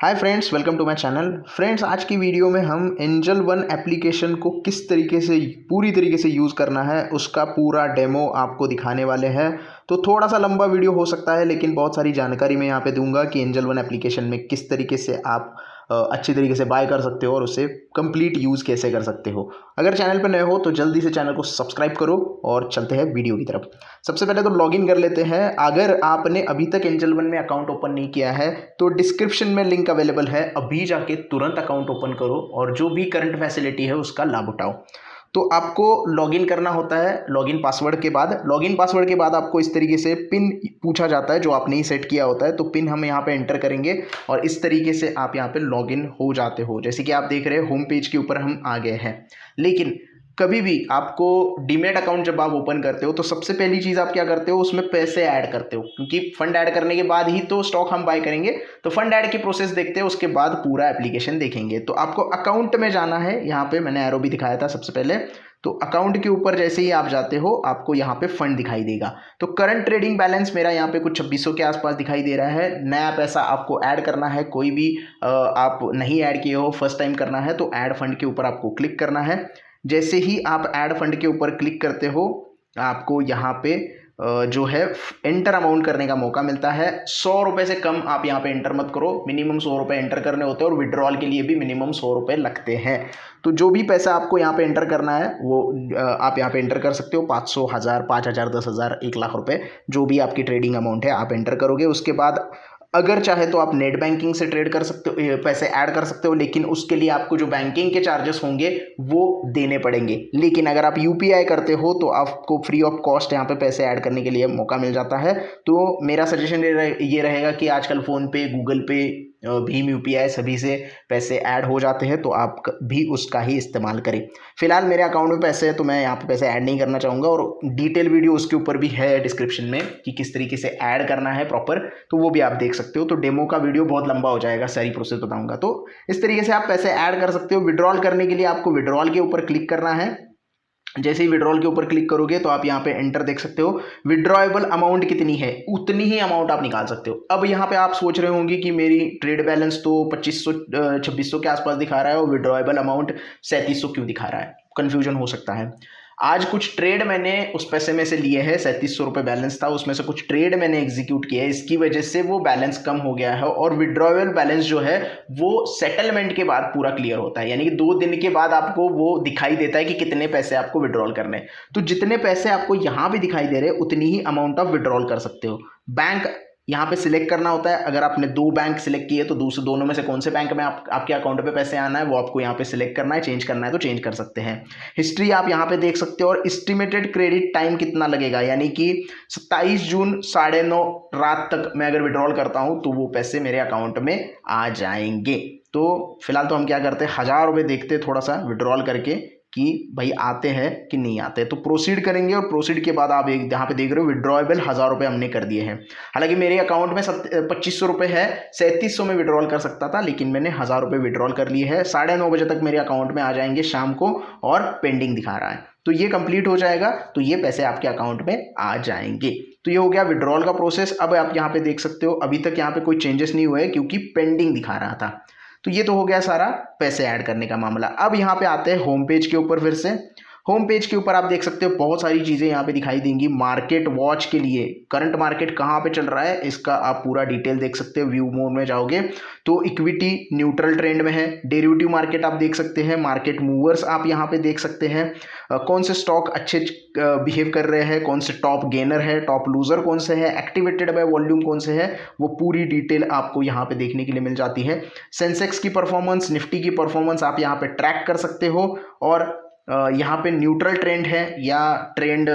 Hi friends, welcome to my channel. Friends, आज की video में हम एंजल वन एप्लीकेशन को किस तरीके से पूरी तरीके से यूज़ करना है उसका पूरा डेमो आपको दिखाने वाले हैं। तो थोड़ा सा लंबा वीडियो हो सकता है, लेकिन बहुत सारी जानकारी मैं यहाँ पे दूंगा कि एंजल वन एप्लीकेशन में किस तरीके से आप अच्छी तरीके से बाय कर सकते हो और उसे कंप्लीट यूज़ कैसे कर सकते हो। अगर चैनल पर नए हो तो जल्दी से चैनल को सब्सक्राइब करो और चलते हैं वीडियो की तरफ। सबसे पहले तो लॉगिन कर लेते हैं। अगर आपने अभी तक एंजल वन में अकाउंट ओपन नहीं किया है तो डिस्क्रिप्शन में लिंक अवेलेबल है, अभी जाके तुरंत अकाउंट ओपन करो और जो भी करंट फैसिलिटी है उसका लाभ उठाओ। तो आपको लॉगिन करना होता है। लॉगिन पासवर्ड के बाद आपको इस तरीके से पिन पूछा जाता है जो आपने ही सेट किया होता है। तो पिन हम यहाँ पे एंटर करेंगे और इस तरीके से आप यहाँ पे लॉगिन हो जाते हो। जैसे कि आप देख रहे हैं होम पेज के ऊपर हम आ गए हैं। लेकिन कभी भी आपको डीमैट अकाउंट जब आप ओपन करते हो तो सबसे पहली चीज़ आप क्या करते हो, उसमें पैसे ऐड करते हो, क्योंकि फंड ऐड करने के बाद ही तो स्टॉक हम बाय करेंगे। तो फंड ऐड की प्रोसेस देखते हैं, उसके बाद पूरा एप्लीकेशन देखेंगे। तो आपको अकाउंट में जाना है। यहाँ पे मैंने एरो भी दिखाया था सबसे पहले। तो अकाउंट के ऊपर जैसे ही आप जाते हो आपको यहाँ पे फंड दिखाई देगा। तो करंट ट्रेडिंग बैलेंस मेरा यहाँ पे कुछ 2600 के आसपास दिखाई दे रहा है। नया पैसा आपको ऐड करना है, कोई भी आप नहीं ऐड किए हो, फर्स्ट टाइम करना है तो ऐड फंड के ऊपर आपको क्लिक करना है। जैसे ही आप ऐड फंड के ऊपर क्लिक करते हो आपको यहाँ पे जो है एंटर अमाउंट करने का मौका मिलता है। 100 रुपये से कम आप यहाँ पे एंटर मत करो, मिनिमम 100 रुपये एंटर करने होते हैं और विड्रॉल के लिए भी मिनिमम 100 रुपये लगते हैं। तो जो भी पैसा आपको यहाँ पे एंटर करना है वो आप यहाँ पे एंटर कर सकते हो। 500, 1000, 5000, 10,000, 1 लाख रुपये, जो भी आपकी ट्रेडिंग अमाउंट है आप एंटर करोगे। उसके बाद अगर चाहे तो आप नेट बैंकिंग से ट्रेड कर सकते हो, पैसे ऐड कर सकते हो, लेकिन उसके लिए आपको जो बैंकिंग के चार्जेस होंगे वो देने पड़ेंगे। लेकिन अगर आप यूपीआई करते हो तो आपको फ्री ऑफ कॉस्ट यहाँ पे पैसे ऐड करने के लिए मौका मिल जाता है। तो मेरा सजेशन ये रहेगा कि आजकल फ़ोन पे, गूगल पे, भीम यूपीआई सभी से पैसे ऐड हो जाते हैं, तो आप भी उसका ही इस्तेमाल करें। फिलहाल मेरे अकाउंट में पैसे हैं तो मैं यहाँ पे पैसे ऐड नहीं करना चाहूँगा, और डिटेल वीडियो उसके ऊपर भी है डिस्क्रिप्शन में कि किस तरीके से ऐड करना है प्रॉपर, तो वो भी आप देख सकते हो। तो डेमो का वीडियो बहुत लंबा हो जाएगा, सारी प्रोसेस बताऊँगा। तो इस तरीके से आप पैसे ऐड कर सकते हो। विड्रॉल करने के लिए आपको विड्रॉल के ऊपर क्लिक करना है। जैसे ही विड्रॉल के ऊपर क्लिक करोगे तो आप यहाँ पे एंटर देख सकते हो। विड्रॉएबल अमाउंट कितनी है उतनी ही अमाउंट आप निकाल सकते हो। अब यहाँ पे आप सोच रहे होंगे कि मेरी ट्रेड बैलेंस तो 2500 2600 के आसपास दिखा रहा है और विड्रॉएबल अमाउंट 3700 क्यों दिखा रहा है, कंफ्यूजन हो सकता है। आज कुछ ट्रेड मैंने उस पैसे में से लिए हैं। 3700 रुपये बैलेंस था, उसमें से कुछ ट्रेड मैंने एग्जीक्यूट किया है, इसकी वजह से वो बैलेंस कम हो गया है। और विड्रॉएबल बैलेंस जो है वो सेटलमेंट के बाद पूरा क्लियर होता है, यानी कि 2 दिन के बाद आपको वो दिखाई देता है कि कितने पैसे आपको विड्रॉल करने। तो जितने पैसे आपको यहाँ भी दिखाई दे रहे हैं उतनी ही अमाउंट आप विड्रॉल कर सकते हो। बैंक यहाँ पे सिलेक्ट करना होता है। अगर आपने 2 बैंक सिलेक्ट किए तो दोनों में से कौन से बैंक में आपके अकाउंट पे पैसे आना है वो आपको यहाँ पे सिलेक्ट करना है। चेंज करना है तो चेंज कर सकते हैं। हिस्ट्री आप यहाँ पे देख सकते हो, और एस्टिमेटेड क्रेडिट टाइम कितना लगेगा, यानी कि 27 जून 9:30 रात तक मैं अगर विड्रॉल करता हूँ तो वो पैसे मेरे अकाउंट में आ जाएंगे। तो फिलहाल तो हम क्या करते हैं, 1000 रुपये देखते हैं थोड़ा सा विड्रॉल करके कि भाई आते हैं कि नहीं आते। तो प्रोसीड करेंगे, और प्रोसीड के बाद आप यहाँ पे देख रहे हो विड्रॉएबल 1000 रुपये हमने कर दिए हैं। हालांकि मेरे अकाउंट में 2500 रुपये है, 3700 में विड्रॉल कर सकता था, लेकिन मैंने 1000 रुपये विड्रॉल कर लिए हैं। 9:30 बजे तक मेरे अकाउंट में आ जाएंगे शाम को, और पेंडिंग दिखा रहा है। तो ये कंप्लीट हो जाएगा तो ये पैसे आपके अकाउंट में आ जाएंगे। तो ये हो गया विड्रॉल का प्रोसेस। अब आप यहाँ पे देख सकते हो अभी तक यहाँ पे कोई चेंजेस नहीं हुए क्योंकि पेंडिंग दिखा रहा था। तो ये तो हो गया सारा पैसे ऐड करने का मामला। अब यहाँ पे आते हैं होम पेज के ऊपर। फिर से होम पेज के ऊपर आप देख सकते हो बहुत सारी चीज़ें यहाँ पे दिखाई देंगी। मार्केट वॉच के लिए करंट मार्केट कहाँ पे चल रहा है इसका आप पूरा डिटेल देख सकते हो। व्यू मोड में जाओगे तो इक्विटी न्यूट्रल ट्रेंड में है। डेरिवेटिव मार्केट आप देख सकते हैं। मार्केट मूवर्स आप यहाँ पे देख सकते हैं। कौन से स्टॉक अच्छे बिहेव कर रहे हैं, कौन से टॉप गेनर है, टॉप लूजर कौन से है, एक्टिवेटेड बाय वॉल्यूम कौन से है, वो पूरी डिटेल आपको यहाँ पे देखने के लिए मिल जाती है। सेंसेक्स की परफॉर्मेंस, निफ्टी की परफॉर्मेंस आप यहाँ पे ट्रैक कर सकते हो। और यहाँ पे न्यूट्रल ट्रेंड है या ट्रेंड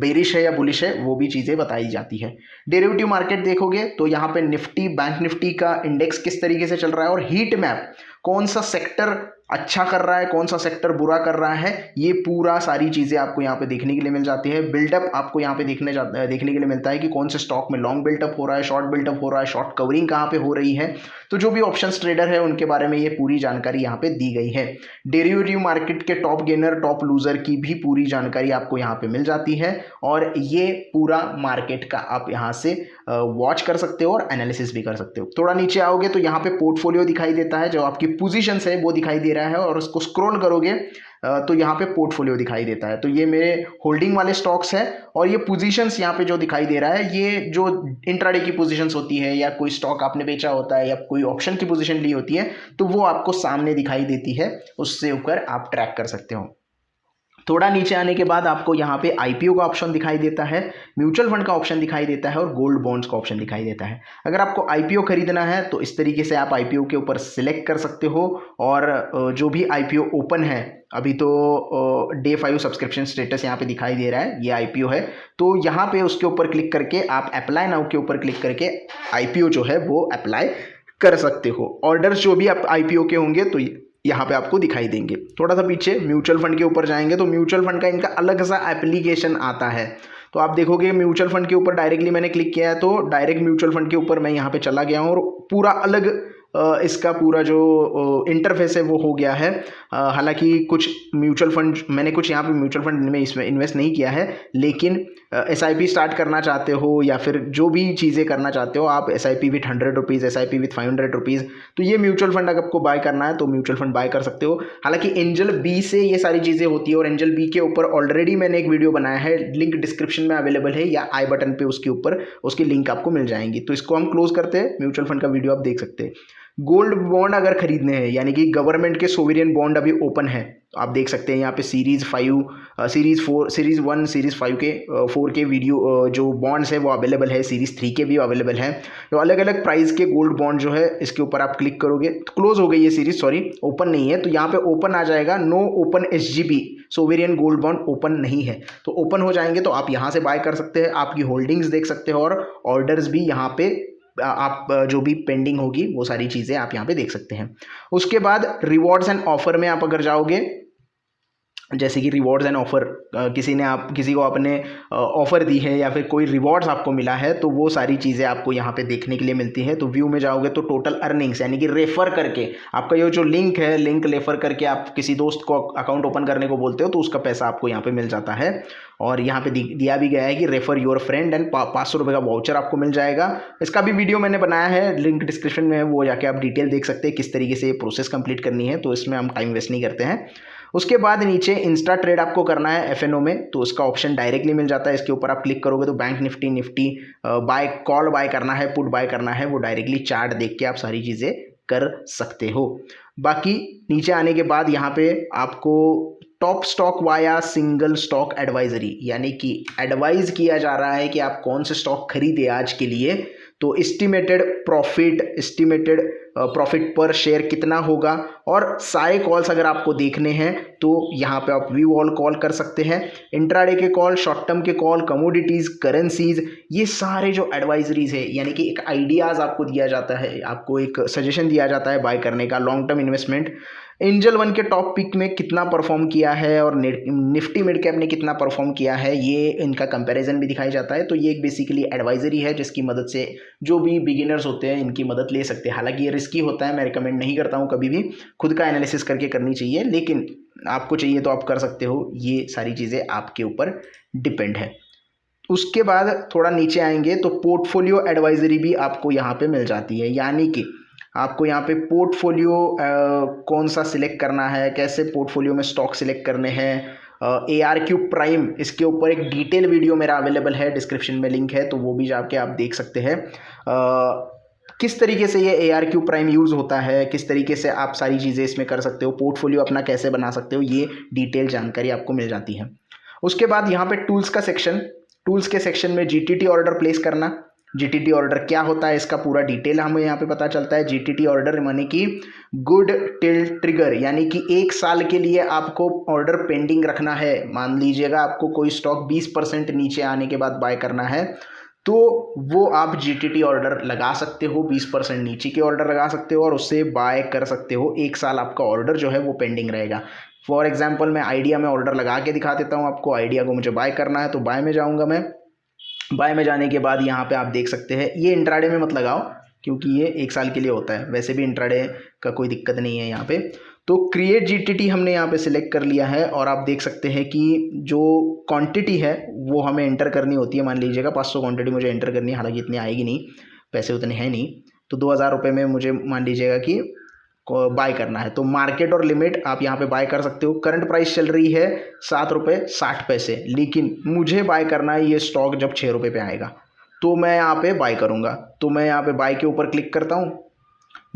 बेरिश है या बुलिश है, वो भी चीज़ें बताई जाती है। डेरिवेटिव मार्केट देखोगे तो यहाँ पे निफ्टी, बैंक निफ्टी का इंडेक्स किस तरीके से चल रहा है, और हीट मैप कौन सा सेक्टर अच्छा कर रहा है, कौन सा सेक्टर बुरा कर रहा है, ये पूरा सारी चीज़ें आपको यहाँ पे देखने के लिए मिल जाती है। बिल्डअप आपको यहाँ पे देखने के लिए मिलता है कि कौन से स्टॉक में लॉन्ग बिल्डअप हो रहा है, शॉर्ट बिल्डअप हो रहा है, शॉर्ट कवरिंग कहाँ पे हो रही है। तो जो भी ऑप्शंस ट्रेडर है उनके बारे में ये पूरी जानकारी यहाँ पे दी गई है। डेरिवेटिव मार्केट के टॉप गेनर टॉप लूजर की भी पूरी जानकारी आपको यहाँ पे मिल जाती है और ये पूरा मार्केट का आप यहाँ से वॉच कर सकते हो और एनालिसिस भी कर सकते हो। थोड़ा नीचे आओगे तो यहाँ पे पोर्टफोलियो दिखाई देता है, जो आपकी पोजीशंस है वो दिखाई दे रहा है और उसको स्क्रॉल करोगे तो यहाँ पे पोर्टफोलियो दिखाई देता है। तो ये मेरे होल्डिंग वाले स्टॉक्स है और ये पोजीशंस यहाँ पे जो दिखाई दे रहा है ये जो इंट्राडे की पोजीशंस होती है या कोई स्टॉक आपने बेचा होता है या कोई ऑप्शन की पोजीशन ली होती है तो वो आपको सामने दिखाई देती है, उससे ऊपर आप ट्रैक कर सकते हो। थोड़ा नीचे आने के बाद आपको यहाँ पे आईपीओ का ऑप्शन दिखाई देता है, म्यूचुअल फंड का ऑप्शन दिखाई देता है और गोल्ड बॉन्ड्स का ऑप्शन दिखाई देता है। अगर आपको आईपीओ खरीदना है तो इस तरीके से आप आईपीओ के ऊपर सिलेक्ट कर सकते हो और जो भी आईपीओ ओपन है अभी तो डे 5 सब्सक्रिप्शन स्टेटस यहाँ पे दिखाई दे रहा है, ये आईपीओ है। तो यहाँ पे उसके ऊपर क्लिक करके आप अप्लाई नाउ के ऊपर क्लिक करके आईपीओ जो है वो अप्लाई कर सकते हो। ऑर्डर्स जो भी आप आईपीओ के होंगे तो यहाँ पे आपको दिखाई देंगे। थोड़ा सा पीछे म्यूचुअल फंड के ऊपर जाएंगे तो म्यूचुअल फंड का इनका अलग सा एप्लीकेशन आता है। तो आप देखोगे म्यूचुअल फंड के ऊपर डायरेक्टली मैंने क्लिक किया है तो डायरेक्ट म्यूचुअल फंड के ऊपर मैं यहाँ पे चला गया हूँ और पूरा अलग इसका पूरा जो इंटरफेस है वो हो गया है। हालांकि कुछ म्यूचुअल फंड मैंने कुछ यहाँ पे म्यूचुअल फंड में इसमें इन्वेस्ट नहीं किया है, लेकिन एसआईपी स्टार्ट करना चाहते हो या फिर जो भी चीज़ें करना चाहते हो आप SIP with 100 rupees, SIP with 500 rupees, तो ये म्यूचुअल फंड अगर आपको बाय करना है तो म्यूचुअल फंड बाय कर सकते हो। हालांकि एंजल बी से ये सारी चीज़ें होती है और एंजल बी के ऊपर ऑलरेडी मैंने एक वीडियो बनाया है, लिंक डिस्क्रिप्शन में अवेलेबल है या आई बटन पे उसके ऊपर उसकी लिंक आपको मिल जाएंगी। तो इसको हम क्लोज करते हैं, म्यूचुअल फंड का वीडियो आप देख सकते हैं। गोल्ड बॉन्ड अगर खरीदने हैं यानी कि गवर्नमेंट के सोवरियन बॉन्ड अभी ओपन है, तो आप देख सकते हैं यहाँ पे सीरीज 5, सीरीज 4, सीरीज 1, सीरीज 5 के 4 के वीडियो जो बॉन्ड्स है वो अवेलेबल है, सीरीज 3 के भी अवेलेबल है। तो अलग अलग प्राइस के गोल्ड बॉन्ड जो है इसके ऊपर आप क्लिक करोगे तो क्लोज हो गई ये सीरीज, सॉरी ओपन नहीं है, तो यहाँ पे ओपन आ जाएगा, no open SGB sovereign gold bond open नहीं है। तो ओपन हो जाएंगे तो आप यहाँ से बाय कर सकते हैं, आपकी होल्डिंग्स देख सकते हो और ऑर्डर्स भी यहाँ पे आप जो भी पेंडिंग होगी वो सारी चीज़ें आप यहाँ पे देख सकते हैं। उसके बाद रिवॉर्ड्स एंड ऑफर में आप अगर जाओगे, जैसे कि रिवॉर्ड्स एंड ऑफर किसी को आपने ऑफर दी है या फिर कोई रिवॉर्ड्स आपको मिला है तो वो सारी चीज़ें आपको यहाँ पे देखने के लिए मिलती है। तो व्यू में जाओगे तो टोटल अर्निंग्स यानी कि रेफर करके आपका ये जो लिंक है, लिंक रेफर करके आप किसी दोस्त को अकाउंट ओपन करने को बोलते हो तो उसका पैसा आपको यहाँ पे मिल जाता है। और यहाँ पे दिया भी गया है कि रेफर योर फ्रेंड एंड 500 रुपये का वाउचर आपको मिल जाएगा। इसका भी वीडियो मैंने बनाया है, लिंक डिस्क्रिप्शन में है, वो जाके आप डिटेल देख सकते हैं किस तरीके से ये प्रोसेस कंप्लीट करनी है। तो इसमें हम टाइम वेस्ट नहीं करते हैं। उसके बाद नीचे इंस्टा ट्रेड आपको करना है एफएनओ में, तो उसका ऑप्शन डायरेक्टली मिल जाता है। इसके ऊपर आप क्लिक करोगे तो bank Nifty buy call buy करना है, पुट बाय करना है, वो डायरेक्टली चार्ट देख के आप सारी चीज़ें कर सकते हो। बाकी नीचे आने के बाद यहाँ पे आपको top stock via single stock advisory यानी कि एडवाइज किया जा रहा है कि आप कौन से स्टॉक खरीदे आज के लिए। तो एस्टिमेटेड प्रॉफिट पर शेयर कितना होगा और सारे कॉल्स अगर आपको देखने हैं तो यहाँ पे आप व्यू ऑल कॉल कर सकते हैं। इंट्राडे के कॉल, शॉर्ट टर्म के कॉल, कमोडिटीज़, करेंसीज, ये सारे जो एडवाइजरीज है यानी कि एक आइडियाज़ आपको दिया जाता है, आपको एक सजेशन दिया जाता है बाय करने का, long term investment. Angel one के टॉप पिक में कितना परफॉर्म किया है और निफ्टी मिड कैप ने कितना परफॉर्म किया है, ये इनका कंपैरिजन भी दिखाया जाता है। तो ये एक बेसिकली एडवाइजरी है जिसकी मदद से जो भी बिगिनर्स होते हैं इनकी मदद ले सकते हैं। हालांकि ये रिस्की होता है, मैं रिकमेंड नहीं करता हूँ कभी भी, खुद का एनालिसिस करके करनी चाहिए, लेकिन आपको चाहिए तो आप कर सकते हो। ये सारी चीज़ें आपके ऊपर डिपेंड है। उसके बाद थोड़ा नीचे आएंगे तो पोर्टफोलियो एडवाइजरी भी आपको यहाँ पे मिल जाती है, यानी कि आपको यहाँ पे पोर्टफोलियो कौन सा सिलेक्ट करना है, कैसे पोर्टफोलियो में स्टॉक सिलेक्ट करने हैं। ARQ प्राइम, इसके ऊपर एक डिटेल वीडियो मेरा अवेलेबल है, डिस्क्रिप्शन में लिंक है, तो वो भी जाके आप देख सकते हैं किस तरीके से ये ARQ प्राइम यूज़ होता है, किस तरीके से आप सारी चीज़ें इसमें कर सकते हो, पोर्टफोलियो अपना कैसे बना सकते हो, ये डिटेल जानकारी आपको मिल जाती है। उसके बाद यहाँ पे टूल्स के सेक्शन में GTT ऑर्डर प्लेस करना। GTT ऑर्डर क्या होता है इसका पूरा डिटेल हमें यहाँ पे पता चलता है। GTT ऑर्डर माने कि गुड टिल ट्रिगर, यानी कि 1 साल के लिए आपको ऑर्डर पेंडिंग रखना है। मान लीजिएगा आपको कोई स्टॉक 20% नीचे आने के बाद बाय करना है, तो वो आप जीटीटी ऑर्डर लगा सकते हो, 20% नीचे के ऑर्डर लगा सकते हो और उससे बाय कर सकते हो। 1 साल आपका ऑर्डर जो है वो पेंडिंग रहेगा। फॉर एग्जांपल मैं आइडिया में ऑर्डर लगा के दिखा देता हूँ आपको। आइडिया को मुझे बाय करना है तो बाय में जाऊँगा मैं। बाय में जाने के बाद यहाँ पे आप देख सकते हैं, ये इंट्राडे में मत लगाओ क्योंकि ये 1 साल के लिए होता है, वैसे भी इंट्राडे का कोई दिक्कत नहीं है यहाँ पे। तो क्रिएट जीटीटी हमने यहाँ पे सिलेक्ट कर लिया है और आप देख सकते हैं कि जो क्वांटिटी है वो हमें एंटर करनी होती है। मान लीजिएगा 500 क्वांटिटी मुझे एंटर करनी है, हालांकि इतनी आएगी नहीं, पैसे उतने हैं नहीं। तो 2000 रुपये में मुझे मान लीजिएगा कि बाय करना है। तो मार्केट और लिमिट आप यहाँ पे बाय कर सकते हो। करंट प्राइस चल रही है 7 रुपये 60 पैसे, लेकिन मुझे बाय करना है ये स्टॉक जब 6 रुपये पे आएगा, तो मैं यहाँ पे बाय करूँगा। तो मैं यहाँ पे बाय के ऊपर क्लिक करता हूँ।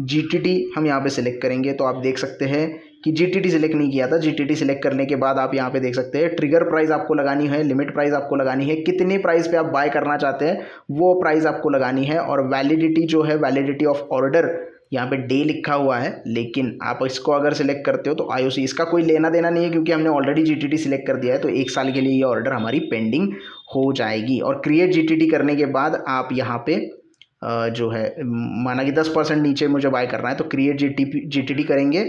जीटीटी हम यहाँ पे सिलेक्ट करेंगे तो आप देख सकते हैं कि जीटीटी सिलेक्ट नहीं किया था। जीटीटी सिलेक्ट करने के बाद आप यहाँ पे देख सकते हैं ट्रिगर प्राइस आपको लगानी है, लिमिट प्राइस आपको लगानी है, कितने प्राइस पे आप बाय करना चाहते हैं वो प्राइस आपको लगानी है। और वैलिडिटी जो है, वैलिडिटी ऑफ ऑर्डर, यहाँ पे डे लिखा हुआ है, लेकिन आप इसको अगर सिलेक्ट करते हो तो आईओसी, इसका कोई लेना देना नहीं है क्योंकि हमने ऑलरेडी जीटीटी सिलेक्ट कर दिया है। तो 1 साल के लिए ये ऑर्डर हमारी पेंडिंग हो जाएगी। और क्रिएट जीटीटी करने के बाद आप यहाँ पे जो है माना कि 10% नीचे मुझे बाय करना है तो क्रिएट जीटीटी करेंगे।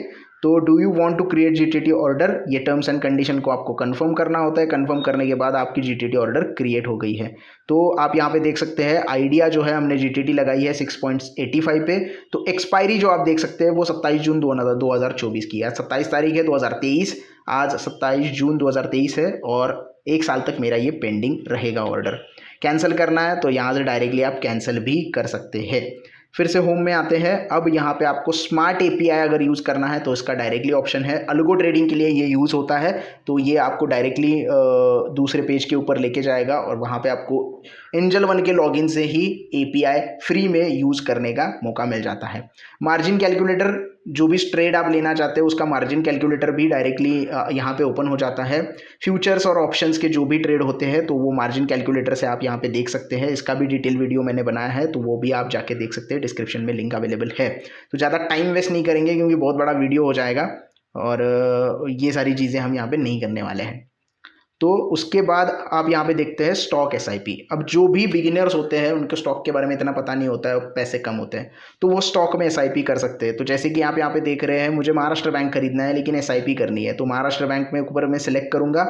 तो do you want to create GTT order, ये टर्म्स एंड कंडीशन को आपको कंफर्म करना होता है। कंफर्म करने के बाद आपकी जीटीटी ऑर्डर क्रिएट हो गई है। तो आप यहाँ पे देख सकते हैं आइडिया जो है हमने जीटीटी लगाई है 6.85 पे। तो एक्सपायरी जो आप देख सकते हैं वो 27 जून 2024 की है। 27 तारीख है 2023, आज 27 जून 2023 है और 1 साल तक मेरा ये पेंडिंग रहेगा ऑर्डर। कैंसिल करना है तो यहाँ से डायरेक्टली आप कैंसिल भी कर सकते हैं। फिर से होम में आते हैं। अब यहाँ पे आपको स्मार्ट एपीआई अगर यूज़ करना है तो इसका डायरेक्टली ऑप्शन है। अल्गो ट्रेडिंग के लिए ये यूज़ होता है, तो ये आपको डायरेक्टली दूसरे पेज के ऊपर लेके जाएगा और वहाँ पे आपको एंजल वन के लॉगिन से ही एपीआई फ्री में यूज़ करने का मौका मिल जाता है। मार्जिन कैलकुलेटर, जो भी ट्रेड आप लेना चाहते हो उसका मार्जिन कैलकुलेटर भी डायरेक्टली यहाँ पे ओपन हो जाता है। फ्यूचर्स और ऑप्शंस के जो भी ट्रेड होते हैं तो वो मार्जिन कैलकुलेटर से आप यहाँ पे देख सकते हैं। इसका भी डिटेल वीडियो मैंने बनाया है तो वो भी आप जाके देख सकते हैं, डिस्क्रिप्शन में लिंक अवेलेबल है। तो ज़्यादा टाइम वेस्ट नहीं करेंगे क्योंकि बहुत बड़ा वीडियो हो जाएगा और ये सारी चीज़ें हम यहाँ पे नहीं करने वाले हैं। तो उसके बाद आप यहाँ पे देखते हैं स्टॉक एसआईपी। अब जो भी बिगिनर्स होते हैं उनको स्टॉक के बारे में इतना पता नहीं होता है, पैसे कम होते हैं, तो वो स्टॉक में एसआईपी कर सकते हैं। तो जैसे कि आप यहाँ पे देख रहे हैं, मुझे महाराष्ट्र बैंक खरीदना है लेकिन एसआईपी करनी है, तो महाराष्ट्र बैंक में ऊपर मैं सिलेक्ट करूँगा।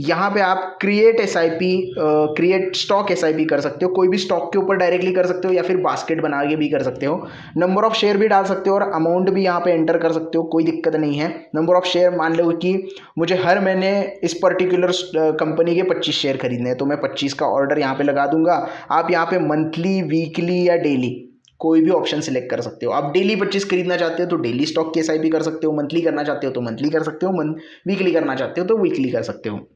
यहाँ पे आप create SIP, create stock SIP कर सकते हो। कोई भी स्टॉक के ऊपर डायरेक्टली कर सकते हो या फिर बास्केट बना के भी कर सकते हो। नंबर ऑफ शेयर भी डाल सकते हो और अमाउंट भी यहाँ पे एंटर कर सकते हो, कोई दिक्कत नहीं है। नंबर ऑफ शेयर मान लो कि मुझे हर महीने इस पर्टिकुलर कंपनी के 25 शेयर खरीदने हैं तो मैं 25 का ऑर्डर यहाँ पे लगा दूंगा। आप यहाँ पे मंथली, वीकली या डेली कोई भी ऑप्शन सिलेक्ट कर सकते हो। आप डेली 25 खरीदना चाहते हो तो डेली स्टॉक की एसआईपी कर सकते हो, मंथली करना चाहते हो तो मंथली कर सकते हो, वीकली करना चाहते हो तो वीकली कर सकते हो।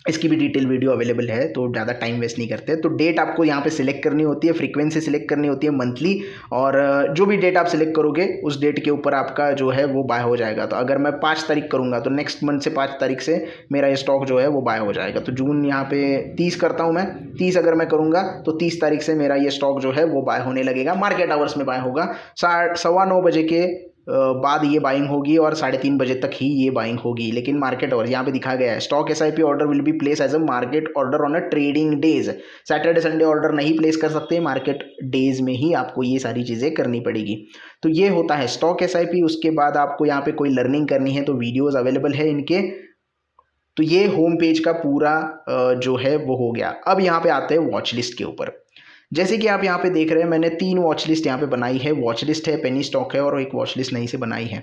इसकी भी डिटेल वीडियो अवेलेबल है, तो ज़्यादा टाइम वेस्ट नहीं करते। तो डेट आपको यहाँ पे सिलेक्ट करनी होती है, फ्रीक्वेंसी सिलेक्ट करनी होती है मंथली, और जो भी डेट आप सिलेक्ट करोगे उस डेट के ऊपर आपका जो है वो बाय हो जाएगा। तो अगर मैं 5 तारीख करूँगा तो नेक्स्ट मंथ से 5 तारीख से मेरा ये स्टॉक जो है वो बाय हो जाएगा। तो जून यहाँ पे 30 करता हूँ मैं, 30 अगर मैं करूँगा तो 30 तारीख से मेरा ये स्टॉक जो है वो बाय होने लगेगा। मार्केट आवर्स में बाय होगा, 9:15 बजे के बाद ये बाइंग होगी और 3:30 बजे तक ही ये बाइंग होगी। लेकिन मार्केट आवर्स यहाँ पे दिखा गया है, stock SIP order will be place as a market order on a trading days. Saturday Sunday order नहीं प्लेस कर सकते, मार्केट डेज में ही आपको ये सारी चीज़ें करनी पड़ेगी। तो ये होता है स्टॉक एसआईपी। उसके बाद आपको यहाँ पे कोई लर्निंग करनी है तो वीडियोज अवेलेबल है इनके। तो ये होम पेज का पूरा जो है वो हो गया। अब यहाँ पे आते हैं वॉच लिस्ट के ऊपर। जैसे कि आप यहाँ पे देख रहे हैं, मैंने 3 वॉच लिस्ट यहाँ पे बनाई है। वॉच लिस्ट है, पेनी स्टॉक है और एक वॉच लिस्ट नई से बनाई है।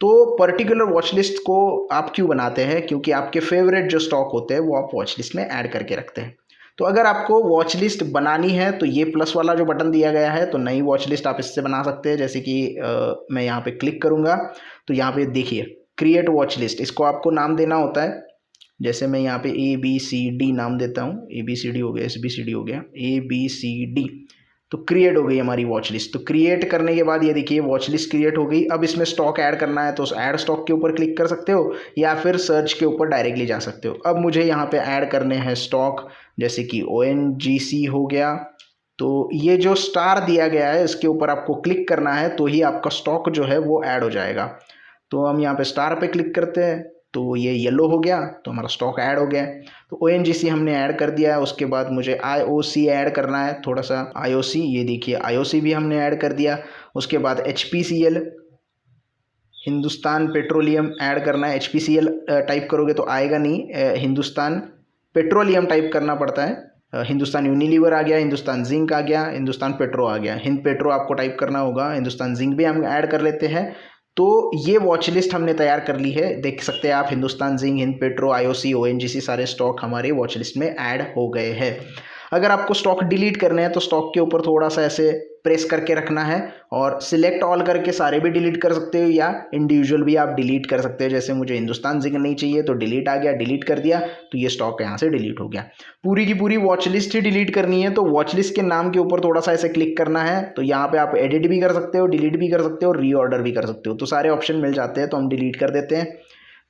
तो पर्टिकुलर वॉच लिस्ट को आप क्यों बनाते हैं? क्योंकि आपके फेवरेट जो स्टॉक होते हैं वो आप वॉच लिस्ट में ऐड करके रखते हैं। तो अगर आपको वॉच लिस्ट बनानी है तो ये प्लस वाला जो बटन दिया गया है, तो नई वॉच लिस्ट आप इससे बना सकते हैं। जैसे कि मैं यहाँ पे क्लिक करूँगा तो यहाँ पे देखिए क्रिएट वॉच लिस्ट, इसको आपको नाम देना होता है। जैसे मैं यहाँ पे ABCD नाम देता हूँ, ABCD हो गया, SBCD हो गया, ABCD। तो क्रिएट हो गई हमारी वॉच लिस्ट। तो क्रिएट करने के बाद ये देखिए वॉच लिस्ट क्रिएट हो गई। अब इसमें स्टॉक ऐड करना है तो ऐड स्टॉक के ऊपर क्लिक कर सकते हो या फिर सर्च के ऊपर डायरेक्टली जा सकते हो। अब मुझे यहाँ पे ऐड करने हैं स्टॉक, जैसे कि ONGC हो गया। तो ये जो स्टार दिया गया है इसके ऊपर आपको क्लिक करना है तो ही आपका स्टॉक जो है वो ऐड हो जाएगा। तो हम यहाँ पे स्टार पे क्लिक करते हैं तो ये येलो हो गया, तो हमारा स्टॉक ऐड हो गया। तो ONGC हमने ऐड कर दिया है। उसके बाद मुझे IOC ऐड करना है, थोड़ा सा IOC, ये देखिए IOC भी हमने ऐड कर दिया। उसके बाद HPCL, हिंदुस्तान पेट्रोलियम ऐड करना है। HPCL टाइप करोगे तो आएगा नहीं, हिंदुस्तान पेट्रोलियम टाइप करना पड़ता है। हिंदुस्तान यूनिलीवर आ गया, हिंदुस्तान जिंक आ गया, हिंदुस्तान पेट्रो आ गया, हिंद पेट्रो आपको टाइप करना होगा। हिंदुस्तान जिंक भी हम ऐड कर लेते हैं। तो ये वॉच लिस्ट हमने तैयार कर ली है, देख सकते हैं आप। Hindustan zinc, Hind petro, IOC, ONGC सारे स्टॉक हमारे वॉच लिस्ट में ऐड हो गए हैं। अगर आपको स्टॉक डिलीट करने हैं तो स्टॉक के ऊपर थोड़ा सा ऐसे प्रेस करके रखना है और सिलेक्ट ऑल करके सारे भी डिलीट कर सकते हो, या इंडिविजुअल भी आप डिलीट कर सकते हो। जैसे मुझे हिंदुस्तान जिंक नहीं चाहिए तो डिलीट आ गया, डिलीट कर दिया, तो ये स्टॉक यहाँ से डिलीट हो गया। पूरी की पूरी वॉच लिस्ट ही डिलीट करनी है तो वॉच लिस्ट के नाम के ऊपर थोड़ा सा ऐसे क्लिक करना है। तो यहाँ पे आप एडिट भी कर सकते हो, डिलीट भी कर सकते हो, रीऑर्डर भी कर सकते हो। तो सारे ऑप्शन मिल जाते हैं, तो हम डिलीट कर देते हैं।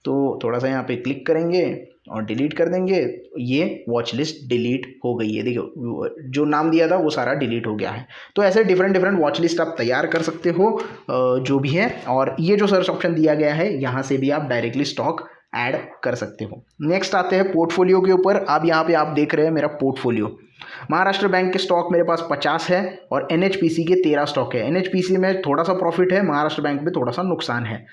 तो थोड़ा सा यहाँ पे क्लिक करेंगे और डिलीट कर देंगे। ये वॉच लिस्ट डिलीट हो गई है, देखो जो नाम दिया था वो सारा डिलीट हो गया है। तो ऐसे डिफरेंट वॉच लिस्ट आप तैयार कर सकते हो जो भी है। और ये जो सर्च ऑप्शन दिया गया है यहाँ से भी आप डायरेक्टली स्टॉक ऐड कर सकते हो। नेक्स्ट आते हैं पोर्टफोलियो के ऊपर। अब यहाँ पे आप देख रहे हैं मेरा पोर्टफोलियो। महाराष्ट्र बैंक के स्टॉक मेरे पास 50 है और NHPC के 13 स्टॉक है। NHPC में थोड़ा सा प्रॉफिट है, महाराष्ट्र बैंक में थोड़ा सा नुकसान है।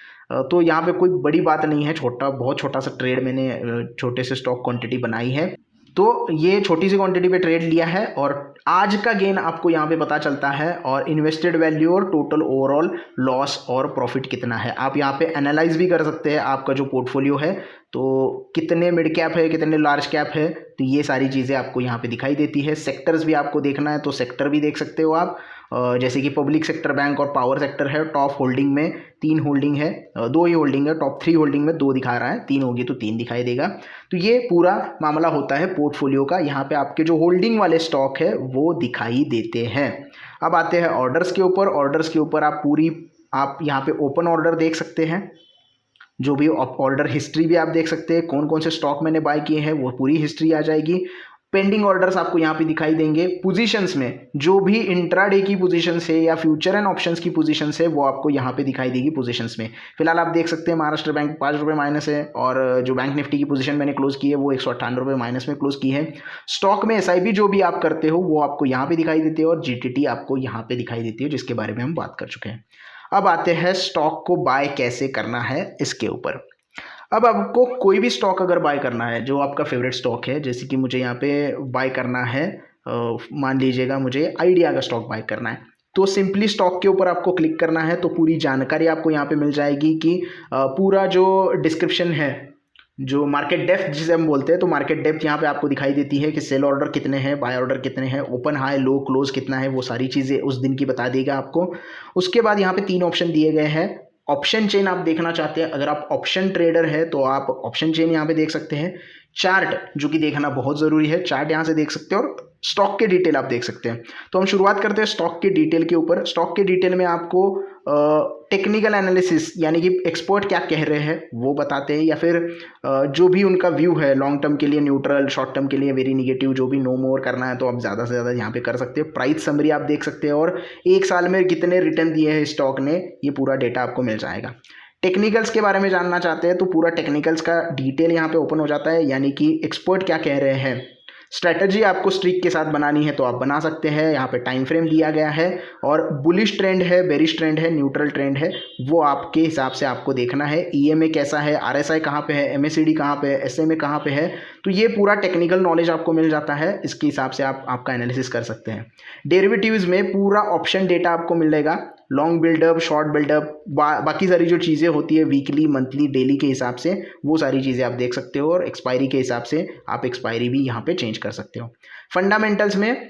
तो यहाँ पे कोई बड़ी बात नहीं है, बहुत छोटा सा ट्रेड मैंने छोटे से स्टॉक क्वांटिटी बनाई है। तो ये छोटी सी क्वांटिटी पे ट्रेड लिया है और आज का गेन आपको यहाँ पे पता चलता है, और इन्वेस्टेड वैल्यू और टोटल ओवरऑल लॉस और प्रॉफिट कितना है आप यहाँ पे एनालाइज भी कर सकते हैं। आपका जो पोर्टफोलियो है तो कितने मिड कैप है, कितने लार्ज कैप है, तो ये सारी चीज़ें आपको यहाँ पे दिखाई देती है। सेक्टर्स भी आपको देखना है तो सेक्टर भी देख सकते हो आप। जैसे कि पब्लिक सेक्टर बैंक और पावर सेक्टर है। टॉप होल्डिंग में 3 होल्डिंग है, 2 ही होल्डिंग है। टॉप 3 होल्डिंग में 2 दिखा रहा है, 3 होगी तो 3 दिखाई देगा। तो ये पूरा मामला होता है पोर्टफोलियो का। यहाँ पे आपके जो होल्डिंग वाले स्टॉक है वो दिखाई देते हैं। अब आते हैं ऑर्डर्स के ऊपर। ऑर्डर्स के ऊपर आप यहाँ पे ओपन ऑर्डर देख सकते हैं, जो भी ऑर्डर हिस्ट्री भी आप देख सकते हैं। कौन कौन से स्टॉक मैंने बाय किए हैं वो पूरी हिस्ट्री आ जाएगी। पेंडिंग ऑर्डर्स आपको यहाँ पे दिखाई देंगे। पोजीशंस में जो भी इंट्राडे की पोजीशंस है या फ्यूचर एंड ऑप्शंस की पोजीशंस है वो आपको यहाँ पे दिखाई देगी पोजीशंस में। फिलहाल आप देख सकते हैं महाराष्ट्र बैंक 5 रुपये माइनस है, और जो बैंक निफ्टी की पोजीशन मैंने क्लोज की है वो 158 रुपये माइनस में क्लोज की है। स्टॉक में SIP जो भी आप करते हो वो आपको यहाँ पे दिखाई देती है, और GTT आपको यहाँ पे दिखाई देती है, जिसके बारे में हम बात कर चुके हैं। अब आते हैं स्टॉक को बाय कैसे करना है इसके ऊपर। अब आपको कोई भी स्टॉक अगर बाय करना है, जो आपका फेवरेट स्टॉक है, जैसे कि मुझे यहाँ पे बाय करना है, मान लीजिएगा मुझे आइडिया का स्टॉक बाय करना है, तो सिंपली स्टॉक के ऊपर आपको क्लिक करना है। तो पूरी जानकारी आपको यहाँ पे मिल जाएगी कि पूरा जो डिस्क्रिप्शन है, जो मार्केट डेप्थ जिसे हम बोलते हैं, तो मार्केट डेप्थ यहाँ पे आपको दिखाई देती है कि सेल ऑर्डर कितने हैं, बाय ऑर्डर कितने हैं, ओपन हाई लो क्लोज कितना है, वो सारी चीज़ें उस दिन की बता देगा आपको। उसके बाद यहाँ पे 3 ऑप्शन दिए गए हैं। ऑप्शन चेन आप देखना चाहते हैं, अगर आप ऑप्शन ट्रेडर है तो आप ऑप्शन चेन यहाँ पे देख सकते हैं। चार्ट जो कि देखना बहुत ज़रूरी है, चार्ट यहाँ से देख सकते हैं, और स्टॉक के डिटेल आप देख सकते हैं। तो हम शुरुआत करते हैं स्टॉक के डिटेल के ऊपर। स्टॉक के डिटेल में आपको टेक्निकल एनालिसिस यानी कि एक्सपर्ट क्या कह रहे हैं वो बताते हैं, या फिर जो भी उनका व्यू है लॉन्ग टर्म के लिए न्यूट्रल, शॉर्ट टर्म के लिए वेरी निगेटिव, जो भी नो मोर करना है तो आप ज़्यादा से ज़्यादा यहाँ पे कर सकते हैं। प्राइस समरी आप देख सकते हैं, और 1 साल में कितने रिटर्न दिए हैं स्टॉक ने, ये पूरा डेटा आपको मिल जाएगा। टेक्निकल्स के बारे में जानना चाहते हैं तो पूरा टेक्निकल्स का डिटेल यहाँ पे ओपन हो जाता है, यानी कि एक्सपर्ट क्या कह रहे हैं। स्ट्रैटेजी आपको स्ट्रिक के साथ बनानी है तो आप बना सकते हैं। यहाँ पे टाइम फ्रेम दिया गया है, और बुलिश ट्रेंड है, बेरिश ट्रेंड है, न्यूट्रल ट्रेंड है, वो आपके हिसाब से आपको देखना है। EMA कैसा है, RSI कहाँ पे है, MACD कहाँ पे है, SMA कहाँ पे है, तो ये पूरा टेक्निकल नॉलेज आपको मिल जाता है। इसके हिसाब से आप आपका एनालिसिस कर सकते हैं। डेरिवेटिव्स में पूरा ऑप्शन डेटा आपको मिलेगा, लॉन्ग बिल्डअप, शॉर्ट बिल्डअप, बाकी सारी जो चीज़ें होती है वीकली, मंथली, डेली के हिसाब से, वो सारी चीज़ें आप देख सकते हो, और एक्सपायरी के हिसाब से आप एक्सपायरी भी यहाँ पे चेंज कर सकते हो। फंडामेंटल्स में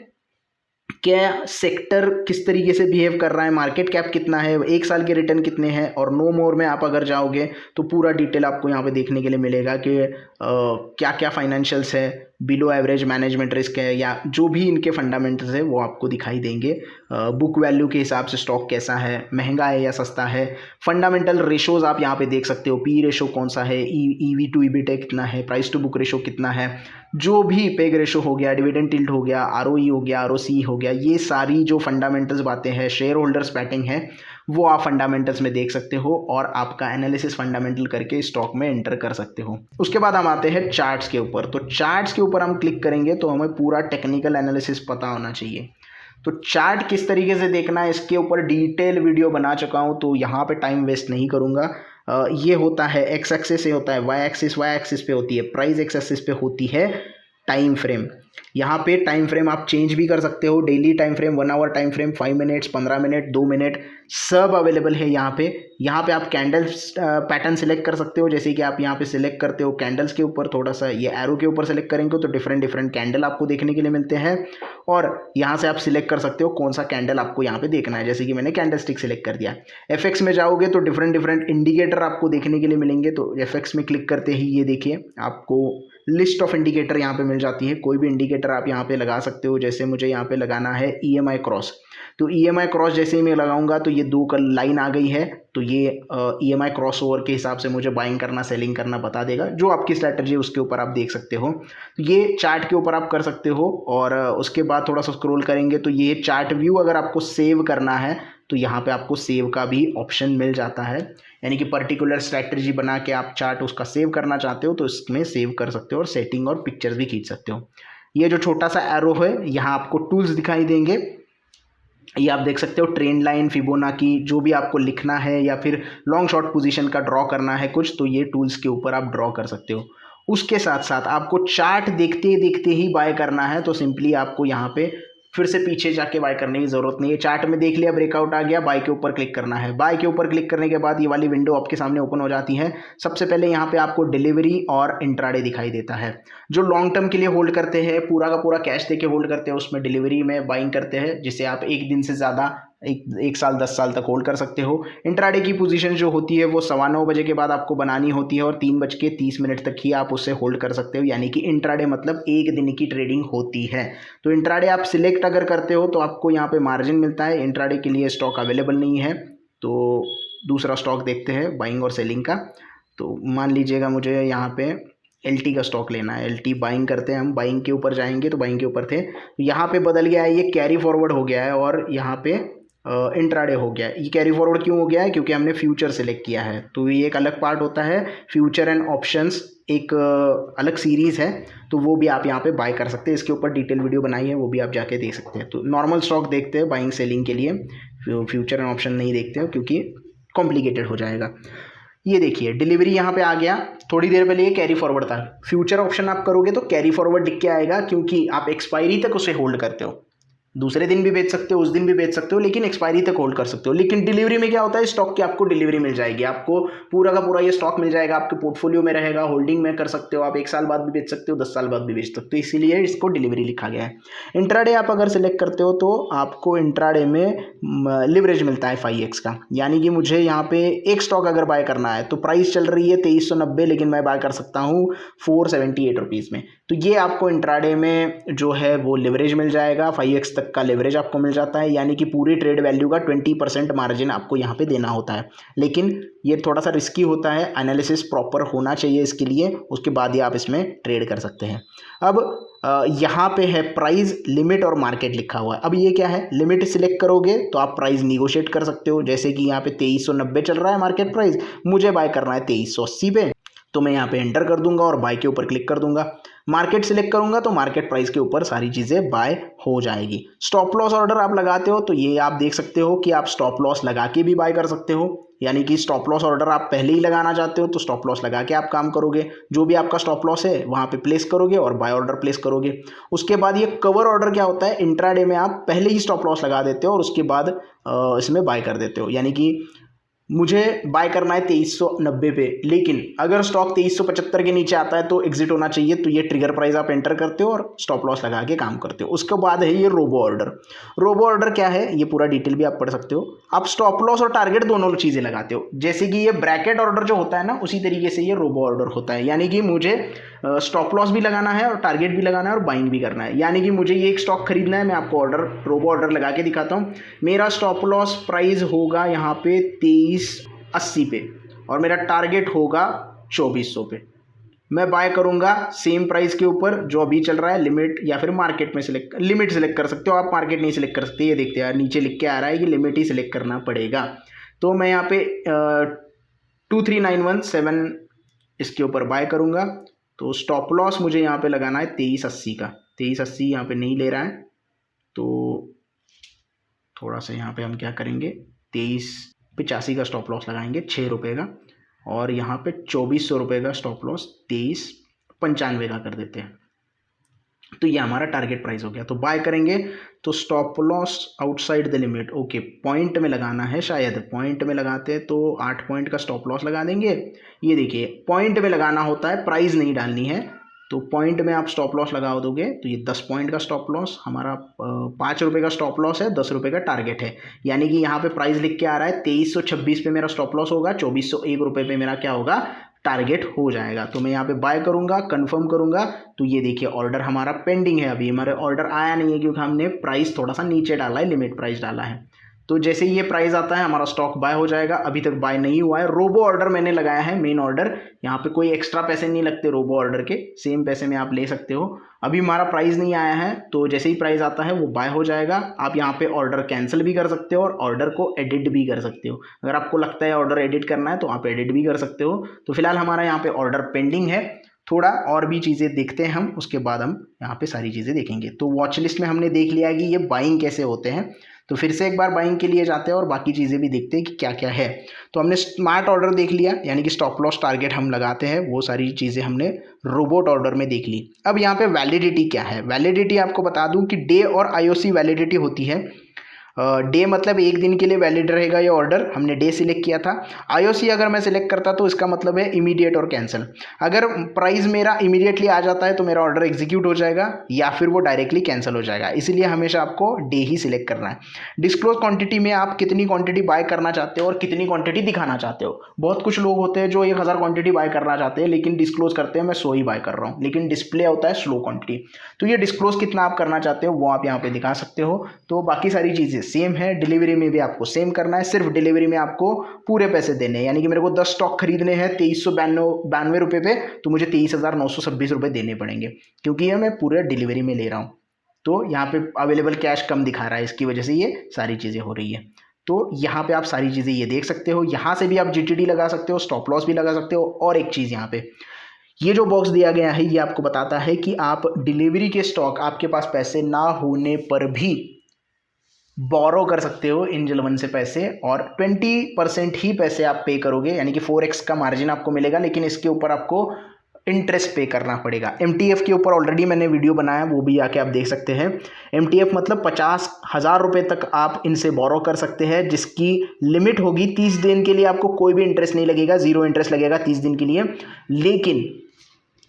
क्या सेक्टर किस तरीके से बिहेव कर रहा है, मार्केट कैप कितना है, 1 साल के रिटर्न कितने हैं, और नो मोर में आप अगर जाओगे तो पूरा डिटेल आपको यहाँ पे देखने के लिए मिलेगा कि क्या क्या फाइनेंशियल्स है, बिलो एवरेज मैनेजमेंट रिस्क है, या जो भी इनके फंडामेंटल्स है वो आपको दिखाई देंगे। बुक वैल्यू के हिसाब से स्टॉक कैसा है, महंगा है या सस्ता है। फंडामेंटल रेशोज़ आप यहाँ पे देख सकते हो, पी रेशो कौन सा है, EV टू EBITDA कितना है, प्राइस टू बुक रेशो कितना है, जो भी पेग रेशो हो गया, डिविडेंड टिल्ट हो गया, ROE हो गया, ROC हो गया, ये सारी जो फंडामेंटल्स बातें हैं, शेयर होल्डर्स पैटिंग है, वो आप फंडामेंटल्स में देख सकते हो और आपका एनालिसिस फंडामेंटल करके स्टॉक में एंटर कर सकते हो। उसके बाद हम आते हैं चार्ट्स के ऊपर। तो चार्ट्स के ऊपर हम क्लिक करेंगे तो हमें पूरा टेक्निकल एनालिसिस पता होना चाहिए। तो चार्ट किस तरीके से देखना है इसके ऊपर डिटेल वीडियो बना चुका हूँ, तो यहाँ पे टाइम वेस्ट नहीं करूँगा। ये होता है एक्स एक्सिस, ये होता है वाई एक्सिस पे होती है प्राइस, एक्स एक्सिस पे होती है टाइम फ्रेम। यहाँ पे टाइम फ्रेम आप चेंज भी कर सकते हो, daily time frame, 1 hour time frame, 5 minutes, 15 minute, 2 minute, सब अवेलेबल है यहाँ पे। यहाँ पे आप कैंडल्स पैटर्न सिलेक्ट कर सकते हो, जैसे कि आप यहाँ पे सिलेक्ट करते हो कैंडल्स के ऊपर, थोड़ा सा ये एरो के ऊपर सिलेक्ट करेंगे तो डिफरेंट कैंडल आपको देखने के लिए मिलते हैं। और यहाँ से आप सिलेक्ट कर सकते हो कौन सा कैंडल आपको यहाँ पे देखना है, जैसे कि मैंने कैंडल स्टिक सिलेक्ट कर दिया। एफएक्स में जाओगे तो डिफरेंट इंडिकेटर आपको देखने के लिए मिलेंगे। तो एफएक्स में क्लिक करते ही ये देखिए आपको लिस्ट ऑफ इंडिकेटर यहाँ पे मिल जाती है। कोई भी इंडिकेटर आप यहाँ पे लगा सकते हो, जैसे मुझे यहाँ पे लगाना है EMI क्रॉस। तो EMI क्रॉस जैसे ही मैं लगाऊंगा तो ये 2 लाइन आ गई है, तो ये EMI क्रॉस ओवर के हिसाब से मुझे बाइंग करना सेलिंग करना बता देगा। जो आपकी स्ट्रैटेजी है उसके ऊपर आप देख सकते हो। तो ये चार्ट के ऊपर आप कर सकते हो। और उसके बाद थोड़ा सा स्क्रॉल करेंगे तो ये चार्ट व्यू अगर आपको सेव करना है तो यहाँ पे आपको सेव का भी ऑप्शन मिल जाता है, यानी कि पर्टिकुलर स्ट्रैटेजी बना के आप चार्ट उसका सेव करना चाहते हो तो इसमें सेव कर सकते हो और सेटिंग और पिक्चर्स भी खींच सकते हो। ये जो छोटा सा एरो है यहाँ आपको टूल्स दिखाई देंगे, ये आप देख सकते हो ट्रेंड लाइन, फिबोनाची, जो भी आपको लिखना है या फिर लॉन्ग शॉर्ट पोजीशन का ड्रॉ करना है कुछ, तो ये टूल्स के ऊपर आप ड्रॉ कर सकते हो। उसके साथ साथ आपको चार्ट देखते देखते ही बाय करना है तो सिंपली आपको यहाँ पे फिर से पीछे जाके बाय करने की जरूरत नहीं है। चार्ट में देख लिया, ब्रेकआउट आ गया, बाय के ऊपर क्लिक करना है। बाय के ऊपर क्लिक करने के बाद ये वाली विंडो आपके सामने ओपन हो जाती है। सबसे पहले यहाँ पे आपको डिलीवरी और इंट्राडे दिखाई देता है। जो लॉन्ग टर्म के लिए होल्ड करते हैं, पूरा का पूरा कैश देके होल्ड करते हैं, उसमें डिलीवरी में बाइंग करते हैं, जिसे आप 1 दिन से ज़्यादा एक साल 10 साल तक होल्ड कर सकते हो। इंट्राडे की पोजीशन जो होती है वो 9:15 बजे के बाद आपको बनानी होती है और 3:30 तक ही आप उससे होल्ड कर सकते हो, यानी कि इंट्राडे मतलब 1 दिन की ट्रेडिंग होती है। तो इंट्राडे आप सिलेक्ट अगर करते हो तो आपको यहाँ पे मार्जिन मिलता है। इंट्राडे के लिए स्टॉक अवेलेबल नहीं है, तो दूसरा स्टॉक देखते हैं बाइंग और सेलिंग का। तो मान लीजिएगा मुझे यहाँ पे LT का स्टॉक लेना है, LT बाइंग करते हैं हम। बाइंग के ऊपर जाएंगे तो बाइंग के ऊपर थे, यहाँ पे बदल गया है, ये कैरी फॉरवर्ड हो गया है और यहाँ पे इंट्राडे हो गया है। ये कैरी फॉरवर्ड क्यों हो गया है? क्योंकि हमने फ्यूचर सेलेक्ट किया है। तो ये एक अलग पार्ट होता है, फ्यूचर एंड ऑप्शंस एक अलग सीरीज़ है, तो वो भी आप यहाँ पे बाय कर सकते हैं। इसके ऊपर डिटेल वीडियो बनाई है, वो भी आप जाके देख सकते हैं। तो नॉर्मल स्टॉक देखते हैं बाइंग सेलिंग के लिए, फ्यूचर एंड ऑप्शन नहीं देखते हो क्योंकि कॉम्प्लिकेटेड हो जाएगा। ये देखिए डिलीवरी यहाँ पे आ गया, थोड़ी देर पहले ये कैरी फॉरवर्ड था। फ्यूचर ऑप्शन आप करोगे तो कैरी फॉरवर्ड लिख के आएगा, क्योंकि आप एक्सपायरी तक उसे होल्ड करते हो। दूसरे दिन भी बेच सकते हो, उस दिन भी बेच सकते हो, लेकिन एक्सपायरी तक होल्ड कर सकते हो। लेकिन डिलीवरी में क्या होता है, स्टॉक की आपको डिलीवरी मिल जाएगी, आपको पूरा का पूरा ये स्टॉक मिल जाएगा, आपके पोर्टफोलियो में रहेगा, होल्डिंग में कर सकते हो आप, 1 साल बाद भी बेच सकते हो, 10 साल बाद भी बेच सकते हो, इसीलिए इसको डिलीवरी लिखा गया है। इंट्राडे आप अगर सिलेक्ट करते हो तो आपको इंट्राडे में लिवरेज मिलता है 5x का, यानी कि मुझे यहाँ पे एक स्टॉक अगर बाय करना है तो प्राइस चल रही है 2390, लेकिन मैं बाय कर सकता हूँ 478 रुपीज़ में। तो ये आपको इंट्राडे में जो है वो लिवरेज मिल जाएगा, 5x तक का लिवरेज आपको मिल जाता है, यानी कि पूरी ट्रेड वैल्यू का 20% मार्जिन आपको यहाँ पे देना होता है। लेकिन ये थोड़ा सा रिस्की होता है, एनालिसिस प्रॉपर होना चाहिए इसके लिए, उसके बाद ही आप इसमें ट्रेड कर सकते हैं। अब यहाँ पे है प्राइस, लिमिट और मार्केट लिखा हुआ है। अब ये क्या है, लिमिट सिलेक्ट करोगे तो आप प्राइस निगोशिएट कर सकते हो, जैसे कि यहाँ पे 2390 चल रहा है मार्केट प्राइस, मुझे बाय करना है 2380 पे, तो मैं यहाँ पे एंटर कर दूंगा और बाय के ऊपर क्लिक कर दूंगा। मार्केट सिलेक्ट करूंगा तो मार्केट प्राइस के ऊपर सारी चीज़ें बाय हो जाएगी। स्टॉप लॉस ऑर्डर आप लगाते हो तो ये आप देख सकते हो कि आप स्टॉप लॉस लगा के भी बाय कर सकते हो, यानी कि स्टॉप लॉस ऑर्डर आप पहले ही लगाना चाहते हो तो स्टॉप लॉस लगा के आप काम करोगे, जो भी आपका स्टॉप लॉस है वहाँ पे प्लेस करोगे और बाय ऑर्डर प्लेस करोगे। उसके बाद ये कवर ऑर्डर क्या होता है, इंट्राडे में आप पहले ही स्टॉप लॉस लगा देते हो और उसके बाद इसमें बाय कर देते हो, यानी कि मुझे बाय करना है 2390 पे, लेकिन अगर स्टॉक 2375 के नीचे आता है तो एग्जिट होना चाहिए, तो ये ट्रिगर प्राइस आप एंटर करते हो और स्टॉप लॉस लगा के काम करते हो। उसके बाद है ये रोबो ऑर्डर। रोबो ऑर्डर क्या है, ये पूरा डिटेल भी आप पढ़ सकते हो। आप स्टॉप लॉस और टारगेट दोनों चीज़ें लगाते हो, जैसे कि ये ब्रैकेट ऑर्डर जो होता है ना, उसी तरीके से ये रोबो ऑर्डर होता है, यानी कि मुझे स्टॉप लॉस भी लगाना है और टारगेट भी लगाना है और बाइंग भी करना है। यानी कि मुझे ये एक स्टॉक खरीदना है, मैं आपको ऑर्डर रोबो ऑर्डर लगा के दिखाता हूँ। मेरा स्टॉप लॉस प्राइस होगा यहाँ पे 2380 पे और मेरा टारगेट होगा 2400 पे। मैं बाय करूंगा सेम प्राइस के ऊपर जो अभी चल रहा है, लिमिट या फिर मार्केट में लिमिट सिलेक्ट कर सकते हो आप, मार्केट नहीं सिलेक्ट कर सकते। ये देखते हैं यार नीचे लिख के आ रहा है कि लिमिट ही सिलेक्ट करना पड़ेगा। तो मैं यहाँ पे 2391.7 इसके ऊपर बाय करूँगा। तो स्टॉप लॉस मुझे यहाँ पे लगाना है 2380 का। 2380 यहाँ पे नहीं ले रहा है, तो थोड़ा सा यहाँ पे हम क्या करेंगे, 2385 का स्टॉप लॉस लगाएंगे 6 रुपये का, और यहाँ पे 2400 रुपये का स्टॉप लॉस 2395 का कर देते हैं। तो ये हमारा टारगेट प्राइस हो गया। तो बाय करेंगे तो stop loss outside the limit, okay point में लगाना है, शायद पॉइंट में लगाते हैं तो 8 पॉइंट का स्टॉप लॉस लगा देंगे। ये देखिए पॉइंट में लगाना होता है, प्राइस नहीं डालनी है। तो पॉइंट में आप स्टॉप लॉस लगा दोगे तो ये 10 पॉइंट का स्टॉप लॉस हमारा 5 रुपये का स्टॉप लॉस है, 10 रुपये का टारगेट है। यानी कि यहाँ पे प्राइस लिख के आ रहा है 2326 पे मेरा स्टॉप लॉस होगा, 2401 रुपये पे मेरा क्या होगा, टारगेट हो जाएगा। तो मैं यहाँ पे बाय करूँगा, कंफर्म करूँगा। तो ये देखिए ऑर्डर हमारा पेंडिंग है, अभी हमारे ऑर्डर आया नहीं है क्योंकि हमने प्राइस थोड़ा सा नीचे डाला है, लिमिट प्राइस डाला है। तो जैसे ही ये प्राइस आता है हमारा स्टॉक बाय हो जाएगा। अभी तक बाय नहीं हुआ है। रोबो ऑर्डर मैंने लगाया है, मेन ऑर्डर, यहाँ पे कोई एक्स्ट्रा पैसे नहीं लगते रोबो ऑर्डर के, सेम पैसे में आप ले सकते हो। अभी हमारा प्राइस नहीं आया है, तो जैसे ही प्राइस आता है वो बाय हो जाएगा। आप यहाँ पे ऑर्डर कैंसिल भी कर सकते हो और ऑर्डर को एडिट भी कर सकते हो। अगर आपको लगता है ऑर्डर एडिट करना है तो आप एडिट भी कर सकते हो। तो फिलहाल हमारा यहाँ पे ऑर्डर पेंडिंग है। थोड़ा और भी चीज़ें देखते हैं हम, उसके बाद हम यहाँ पे सारी चीज़ें देखेंगे। तो वॉच लिस्ट में हमने देख लिया कि ये बाइंग कैसे होते हैं। तो फिर से एक बार बाइंग के लिए जाते हैं और बाकी चीज़ें भी देखते हैं कि क्या क्या है। तो हमने स्मार्ट ऑर्डर देख लिया, यानी कि स्टॉप लॉस टारगेट हम लगाते हैं, वो सारी चीज़ें हमने रोबोट ऑर्डर में देख ली। अब यहाँ पे वैलिडिटी क्या है, वैलिडिटी आपको बता दूं कि डे और आईओसी वैलिडिटी होती है। डे मतलब एक दिन के लिए वैलिड रहेगा ये ऑर्डर, हमने डे सिलेक्ट किया था। आईओसी अगर मैं सिलेक्ट करता तो इसका मतलब है इमीडिएट और कैंसिल। अगर प्राइस मेरा इमीडिएटली आ जाता है तो मेरा ऑर्डर एग्जीक्यूट हो जाएगा या फिर वो डायरेक्टली कैंसिल हो जाएगा, इसलिए हमेशा आपको डे ही सिलेक्ट करना है। डिस्क्लोज क्वांटिटी में आप कितनी क्वांटिटी बाय करना चाहते हो और कितनी क्वांटिटी दिखाना चाहते हो। बहुत कुछ लोग होते हैं जो 1000 क्वांटिटी बाय करना चाहते हैं लेकिन डिस्क्लोज करते हैं मैं 100 ही बाय कर रहा हूँ, लेकिन डिस्प्ले होता है स्लो क्वांटिटी। तो ये डिस्क्लोज कितना आप करना चाहते हो वो आप यहाँ पे दिखा सकते हो। तो बाकी सारी चीज़ें सेम है, डिलीवरी में भी आपको सेम करना है, सिर्फ डिलीवरी में आपको पूरे पैसे देने हैं। यानी कि मेरे को 10 स्टॉक खरीदने हैं 2392 रुपये पे, तो मुझे 23,926 रुपये देने पड़ेंगे क्योंकि ये मैं पूरे डिलीवरी में ले रहा हूँ। तो यहाँ पे अवेलेबल कैश कम दिखा रहा है, इसकी वजह से ये सारी चीज़ें हो रही है। तो यहाँ पे आप सारी चीज़ें ये देख सकते हो। यहाँ से भी आप जीटीडी लगा सकते हो, स्टॉप लॉस भी लगा सकते हो। और एक चीज़ यहाँ पे ये जो बॉक्स दिया गया है ये आपको बताता है कि आप डिलीवरी के स्टॉक आपके पास पैसे ना होने पर भी बोरो कर सकते हो एंजल वन से पैसे, और 20% ही पैसे आप पे करोगे, यानी कि 4x का मार्जिन आपको मिलेगा, लेकिन इसके ऊपर आपको इंटरेस्ट पे करना पड़ेगा। MTF के ऊपर ऑलरेडी मैंने वीडियो बनाया, वो भी आके आप देख सकते हैं। MTF मतलब 50,000 रुपये तक आप इनसे बोरो कर सकते हैं, जिसकी लिमिट होगी 30 दिन के लिए। आपको कोई भी इंटरेस्ट नहीं लगेगा, जीरो इंटरेस्ट लगेगा 30 दिन के लिए। लेकिन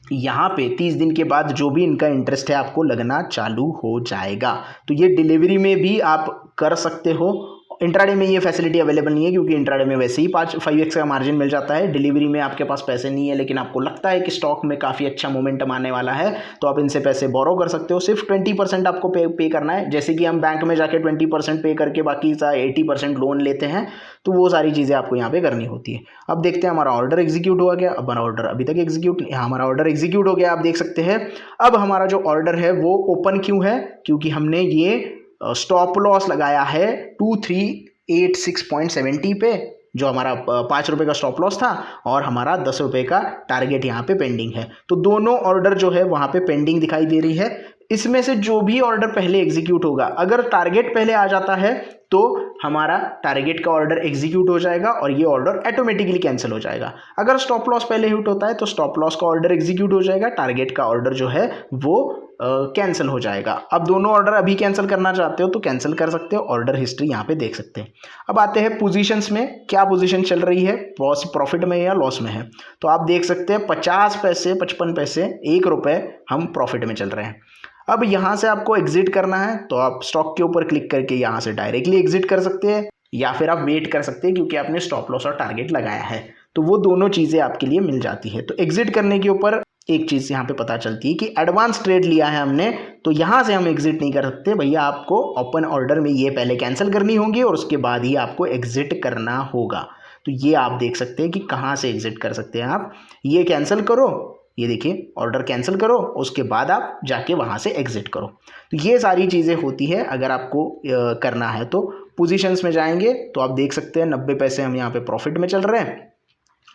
यहाँ पे 30 दिन के बाद जो भी इनका इंटरेस्ट है आपको लगना चालू हो जाएगा। तो ये डिलीवरी में भी आप कर सकते हो। इंट्राडे में ये फैसिलिटी अवेलेबल नहीं है क्योंकि इंट्राडे में वैसे ही 5x का मार्जिन मिल जाता है। डिलीवरी में आपके पास पैसे नहीं है लेकिन आपको लगता है कि स्टॉक में काफ़ी अच्छा मोमेंटम आने वाला है, तो आप इनसे पैसे बोरो कर सकते हो। सिर्फ 20% आपको पे करना है। जैसे कि हम बैंक में जाके 20% पे करके बाकी 80% लोन लेते हैं, तो वो सारी चीज़ें आपको यहाँ पे करनी होती है। अब देखते हैं हमारा ऑर्डर एग्जीक्यूट हुआ गया। अब हमारा ऑर्डर अभी तक एग्जीक्यूट, हमारा ऑर्डर एग्जीक्यूट हो गया, आप देख सकते हैं। अब हमारा जो ऑर्डर है वो ओपन क्यों है, क्योंकि हमने ये स्टॉप लॉस लगाया है 2386.70 पे, जो हमारा 5 रुपये का स्टॉप लॉस था, और हमारा 10 रुपये का टारगेट यहाँ पे पेंडिंग है। तो दोनों ऑर्डर जो है वहाँ पे पेंडिंग दिखाई दे रही है। इसमें से जो भी ऑर्डर पहले एग्जीक्यूट होगा, अगर टारगेट पहले आ जाता है तो हमारा टारगेट का ऑर्डर एग्जीक्यूट हो जाएगा और ये ऑर्डर ऑटोमेटिकली कैंसिल हो जाएगा। अगर स्टॉप लॉस पहले हिट होता है तो स्टॉप लॉस का ऑर्डर एग्जीक्यूट हो जाएगा, टारगेट का ऑर्डर जो है वो कैंसिल हो जाएगा। अब दोनों ऑर्डर अभी कैंसिल करना चाहते हो तो कैंसिल कर सकते हो। ऑर्डर हिस्ट्री यहाँ पे देख सकते हैं। अब आते हैं पोजीशंस में, क्या पोजीशन चल रही है, प्रॉफिट में या लॉस में है। तो आप देख सकते हैं 50 पैसे, 55 पैसे, 1 रुपये हम प्रॉफिट में चल रहे हैं। अब यहाँ से आपको एग्जिट करना है तो आप स्टॉक के ऊपर क्लिक करके यहाँ से डायरेक्टली एग्जिट कर सकते हैं, या फिर आप वेट कर सकते हैं क्योंकि आपने स्टॉप लॉस और टारगेट लगाया है, तो वो दोनों चीज़ें आपके लिए मिल जाती है। तो एग्जिट करने के ऊपर एक चीज़ यहाँ पे पता चलती है कि एडवांस ट्रेड लिया है हमने, तो यहाँ से हम एग्जिट नहीं कर सकते भैया। आपको ओपन ऑर्डर में ये पहले कैंसिल करनी होगी और उसके बाद ही आपको एग्जिट करना होगा। तो ये आप देख सकते हैं कि कहाँ से एग्जिट कर सकते हैं आप। ये कैंसिल करो, ये देखिए ऑर्डर कैंसिल करो, उसके बाद आप जाके वहाँ से एग्जिट करो। तो ये सारी चीज़ें होती है अगर आपको करना है तो। पोजीशंस में जाएंगे तो आप देख सकते हैं 90 पैसे हम यहाँ पे प्रॉफिट में चल रहे हैं।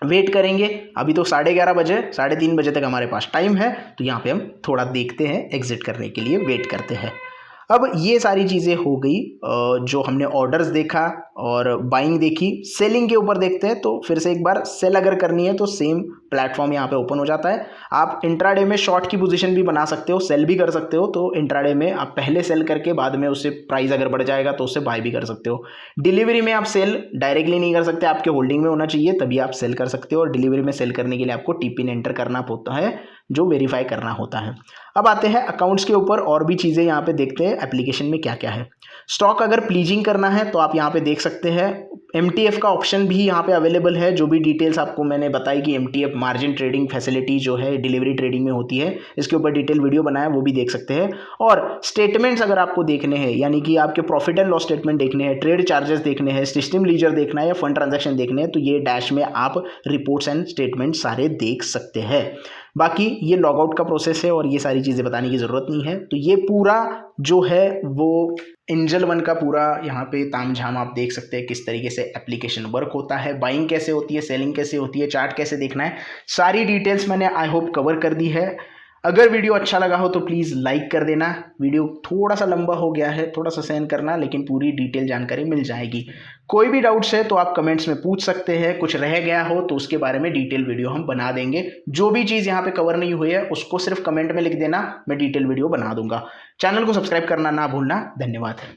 वेट करेंगे, अभी तो 11:30 बजे, 3:30 बजे तक हमारे पास टाइम है, तो यहाँ पे हम थोड़ा देखते हैं, एग्जिट करने के लिए वेट करते हैं। अब ये सारी चीज़ें हो गई जो हमने ऑर्डर्स देखा और बाइंग देखी। सेलिंग के ऊपर देखते हैं, तो फिर से एक बार सेल अगर करनी है तो सेम प्लेटफॉर्म यहाँ पे ओपन हो जाता है। आप इंट्राडे में शॉर्ट की पोजीशन भी बना सकते हो, सेल भी कर सकते हो। तो इंट्राडे में आप पहले सेल करके बाद में उससे प्राइस अगर बढ़ जाएगा तो उससे बाय भी कर सकते हो। डिलीवरी में आप सेल डायरेक्टली नहीं कर सकते, आपके होल्डिंग में होना चाहिए तभी आप सेल कर सकते हो। और डिलीवरी में सेल करने के लिए आपको टीपिन एंटर करना होता है, जो वेरीफाई करना होता है। अब आते हैं अकाउंट्स के ऊपर, और भी चीज़ें यहाँ पे देखते हैं एप्लीकेशन में क्या क्या है। स्टॉक अगर प्लीजिंग करना है तो आप यहाँ पे देख सकते हैं, MTF का ऑप्शन भी यहाँ पे अवेलेबल है। जो भी डिटेल्स आपको मैंने बताई कि MTF मार्जिन ट्रेडिंग फैसिलिटी जो है डिलीवरी ट्रेडिंग में होती है, इसके ऊपर डिटेल वीडियो बनाया, वो भी देख सकते हैं। और स्टेटमेंट्स अगर आपको देखने हैं, यानी कि आपके प्रॉफिट एंड लॉस स्टेटमेंट देखने हैं, ट्रेड चार्जेस देखने हैं, सिस्टम लीजर देखना है या फंड ट्रांजैक्शन देखने हैं, तो ये डैश में आप रिपोर्ट्स एंड स्टेटमेंट सारे देख सकते हैं। बाकी ये लॉगआउट का प्रोसेस है और ये सारी चीज़ें बताने की ज़रूरत नहीं है। तो ये पूरा जो है वो एंजल वन का पूरा यहाँ पे तामझाम आप देख सकते हैं, किस तरीके से एप्लीकेशन वर्क होता है, बाइंग कैसे होती है, सेलिंग कैसे होती है, चार्ट कैसे देखना है, सारी डिटेल्स मैंने आई होप कवर कर दी है। अगर वीडियो अच्छा लगा हो तो प्लीज़ लाइक कर देना। वीडियो थोड़ा सा लंबा हो गया है, थोड़ा सा सहन करना, लेकिन पूरी डिटेल जानकारी मिल जाएगी। कोई भी डाउट्स है तो आप कमेंट्स में पूछ सकते हैं, कुछ रह गया हो तो उसके बारे में डिटेल वीडियो हम बना देंगे। जो भी चीज़ यहाँ पे कवर नहीं हुई है उसको सिर्फ कमेंट में लिख देना, मैं डिटेल वीडियो बना दूंगा। चैनल को सब्सक्राइब करना ना भूलना। धन्यवाद।